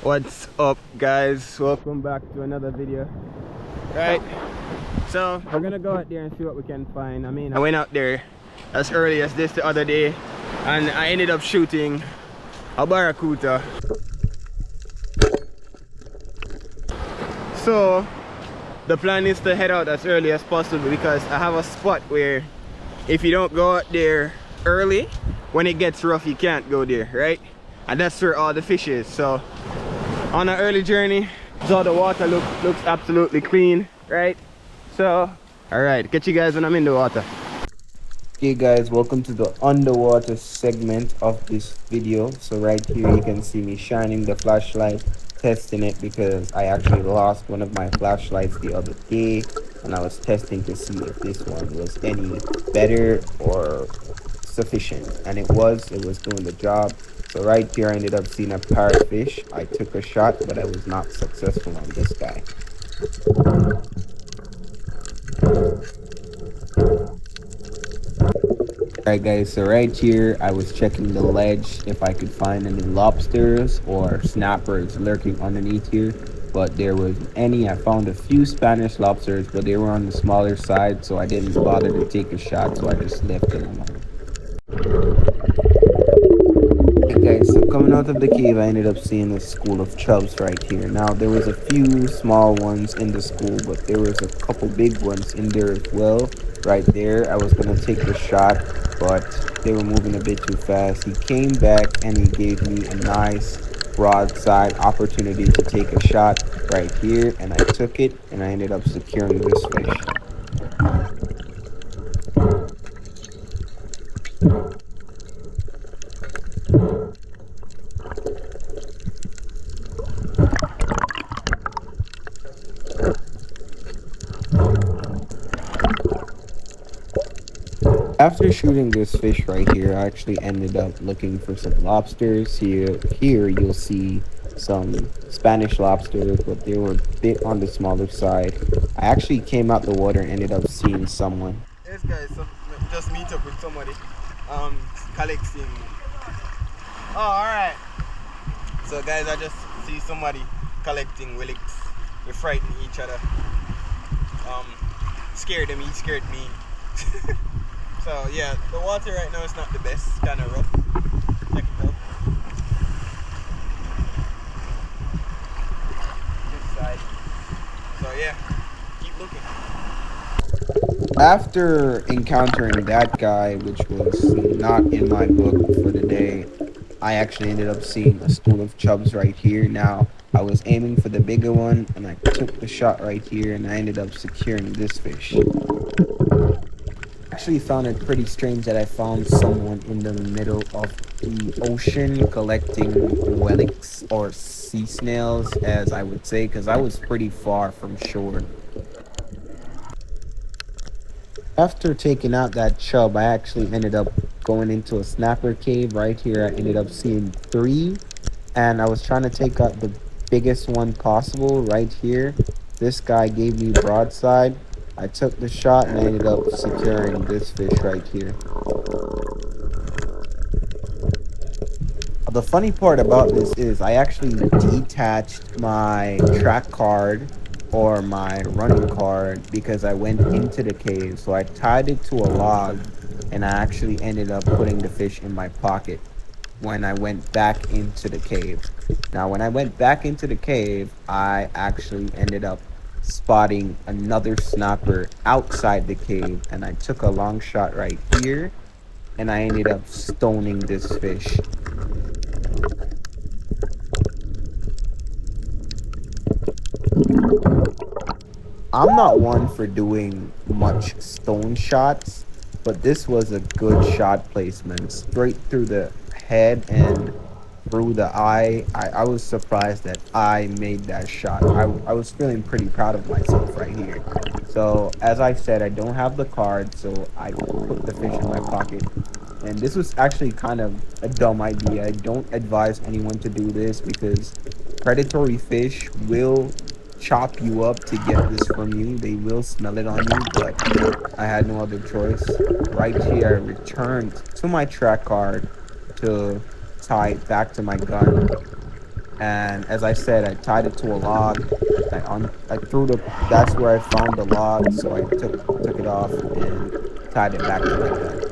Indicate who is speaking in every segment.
Speaker 1: What's up, guys? Welcome back to another video. Right, so we're gonna go out there and see what we can find. I mean, I went out there as early as this the other day and I ended up shooting a barracuda. So the plan is to head out as early as possible because I have a spot where if you don't go out there early, when it gets rough you can't go there, right? And that's where all the fish is. So on an early journey, so the water looks absolutely clean, right? So all right, catch you guys when I'm in the water. Hey guys, welcome to the underwater segment of this video. So right here you can see me shining the flashlight, testing it because I actually lost one of my flashlights the other day and I was testing to see if this one was any better or sufficient, and it was doing the job. So right here I ended up seeing a parrotfish. I took a shot but I was not successful on this guy. Alright guys, so right here I was checking the ledge if I could find any lobsters or snappers lurking underneath here, but there wasn't any. I found a few Spanish lobsters, but they were on the smaller side, so I didn't bother to take a shot, so I just left them alone. Okay, so coming out of the cave, I ended up seeing a school of chubs right here. Now, there was a few small ones in the school, but there was a couple big ones in there as well. Right there, I was going to take the shot, but they were moving a bit too fast. He came back and he gave me a nice broadside opportunity to take a shot right here, and I took it, and I ended up securing this fish. After shooting this fish right here, I actually ended up looking for some lobsters. Here you'll see some Spanish lobsters, but they were a bit on the smaller side. I actually came out the water and ended up seeing someone. Yes guys, so just meet up with somebody collecting. Oh, alright. So guys, I just see somebody collecting willicks. They frighten each other. Scared him, he scared me. So yeah, the water right now is not the best. It's kind of rough. Check it out. This side. So yeah, keep looking. After encountering that guy, which was not in my book for the day, I actually ended up seeing a school of chubs right here. Now, I was aiming for the bigger one, and I took the shot right here, and I ended up securing this fish. Actually found it pretty strange that I found someone in the middle of the ocean collecting relics or sea snails, as I would say, because I was pretty far from shore. After taking out that chub, I actually ended up going into a snapper cave. Right here I ended up seeing 3, and I was trying to take out the biggest one possible right here. This guy gave me broadside. I took the shot and I ended up securing this fish right here. The funny part about this is I actually detached my track card or my running card because I went into the cave. So I tied it to a log and I actually ended up putting the fish in my pocket when I went back into the cave. Now, when I went back into the cave, I actually ended up spotting another snapper outside the cave, and I took a long shot right here, and I ended up stoning this fish. I'm not one for doing much stone shots, but this was a good shot placement, straight through the head and through the eye. I was surprised that I made that shot. I was feeling pretty proud of myself right here. So as I said, I don't have the card, so I put the fish in my pocket. And this was actually kind of a dumb idea. I don't advise anyone to do this because predatory fish will chop you up to get this from you. They will smell it on you, but I had no other choice. Right here, I returned to my track card to tie it back to my gun.
Speaker 2: And as I said, I tied it to a log. I threw the That's where I found the log, so I took it off and tied it back to my gun.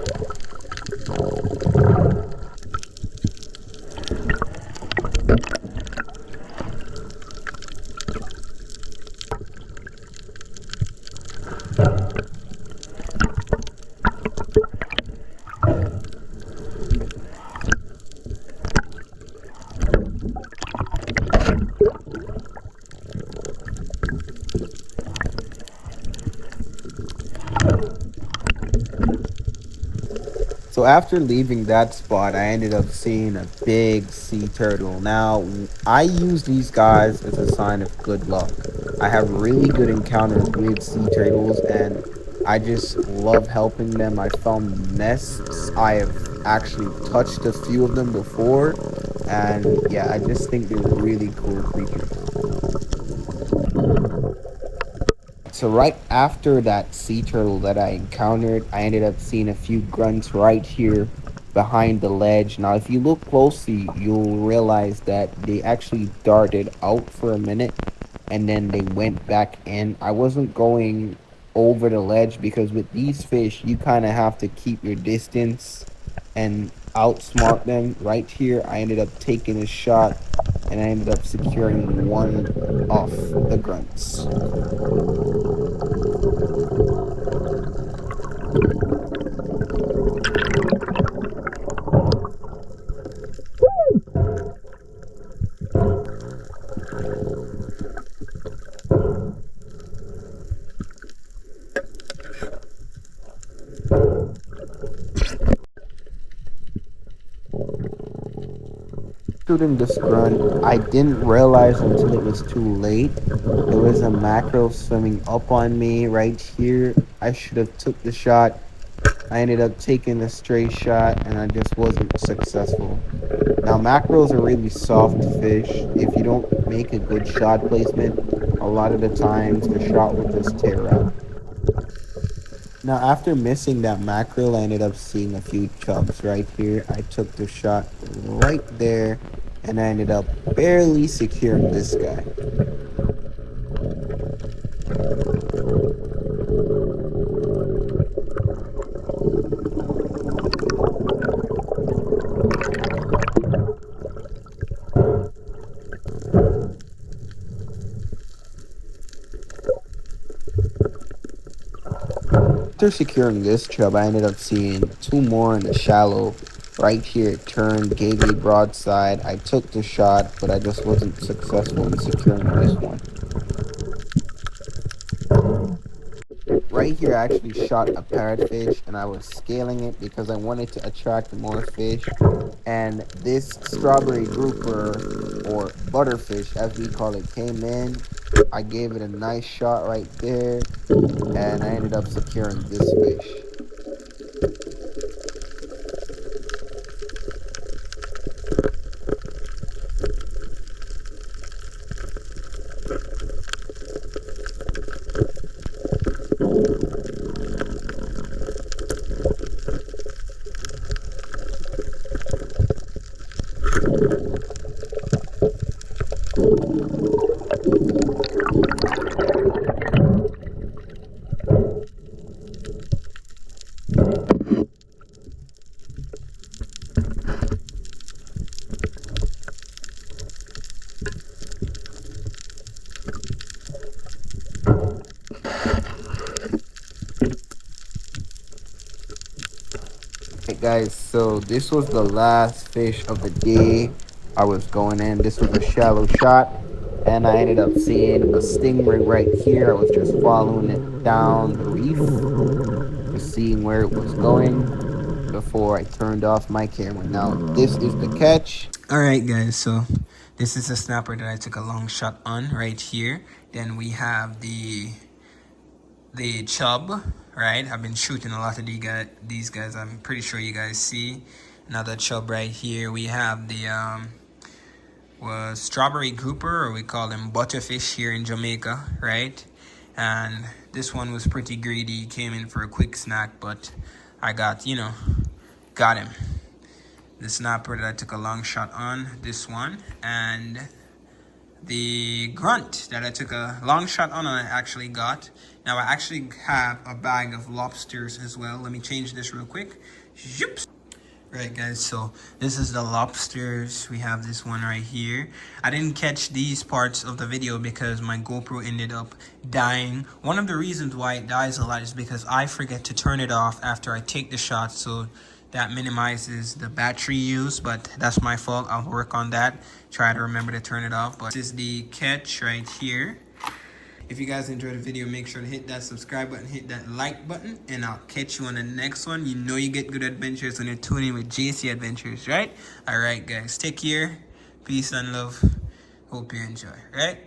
Speaker 2: So after leaving that spot, I ended up seeing a big sea turtle. Now, I use these guys as a sign of good luck. I have really good encounters with sea turtles, and I just love helping them. I found nests. I have actually touched a few of them before, and yeah, I just think they're really cool creatures. So right after that sea turtle that I encountered, I ended up seeing a few grunts right here behind the ledge. Now, if you look closely, you'll realize that they actually darted out for a minute and then they went back in. I wasn't going over the ledge because with these fish, you kind of have to keep your distance and outsmart them. Right here, I ended up taking a shot and I ended up securing one off the grunts. Shooting this grunt, I didn't realize until it was too late. There was a mackerel swimming up on me right here. I should have took the shot. I ended up taking a stray shot and I just wasn't successful. Now mackerels are really soft fish. If you don't make a good shot placement, a lot of the times the shot will just tear out. Now, after missing that mackerel, I ended up seeing a few chubs right here. I took the shot right there, and I ended up barely securing this guy. After securing this chub, I ended up seeing two more in the shallow. Right here, it turned, gave me broadside. I took the shot, but I just wasn't successful in securing this one. Right here, I actually shot a parrotfish and I was scaling it because I wanted to attract more fish. And this strawberry grouper, or butterfish as we call it, came in. I gave it a nice shot right there and I ended up securing this fish. Right, guys, so this was the last fish of the day. I was going in. This was a shallow shot, and I ended up seeing a stingray right here. I was just following it down the reef, just seeing where it was going before I turned off my camera. Now, this is the catch.
Speaker 1: All right, guys. So this is a snapper that I took a long shot on right here. Then we have the chub, right? I've been shooting a lot of these guys. I'm pretty sure you guys see another chub right here. We have the was strawberry grouper, or we call them butterfish here in Jamaica, right? And this one was pretty greedy. He came in for a quick snack, but I got him. The snapper that I took a long shot on, this one, and the grunt that I took a long shot on and I actually got. Now I actually have a bag of lobsters as well. Let me change this real quick. Zoop. Right guys, so this is the lobsters. We have this one right here. I didn't catch these parts of the video because my GoPro ended up dying. One of the reasons why it dies a lot is because I forget to turn it off after I take the shot, so that minimizes the battery use, but that's my fault. I'll work on that. Try to remember to turn it off. But this is the catch right here. If you guys enjoyed the video, make sure to hit that subscribe button, hit that like button, and I'll catch you on the next one. You know you get good adventures when you're tuning with JC Adventures, right? All right, guys. Take care. Peace and love. Hope you enjoy, right?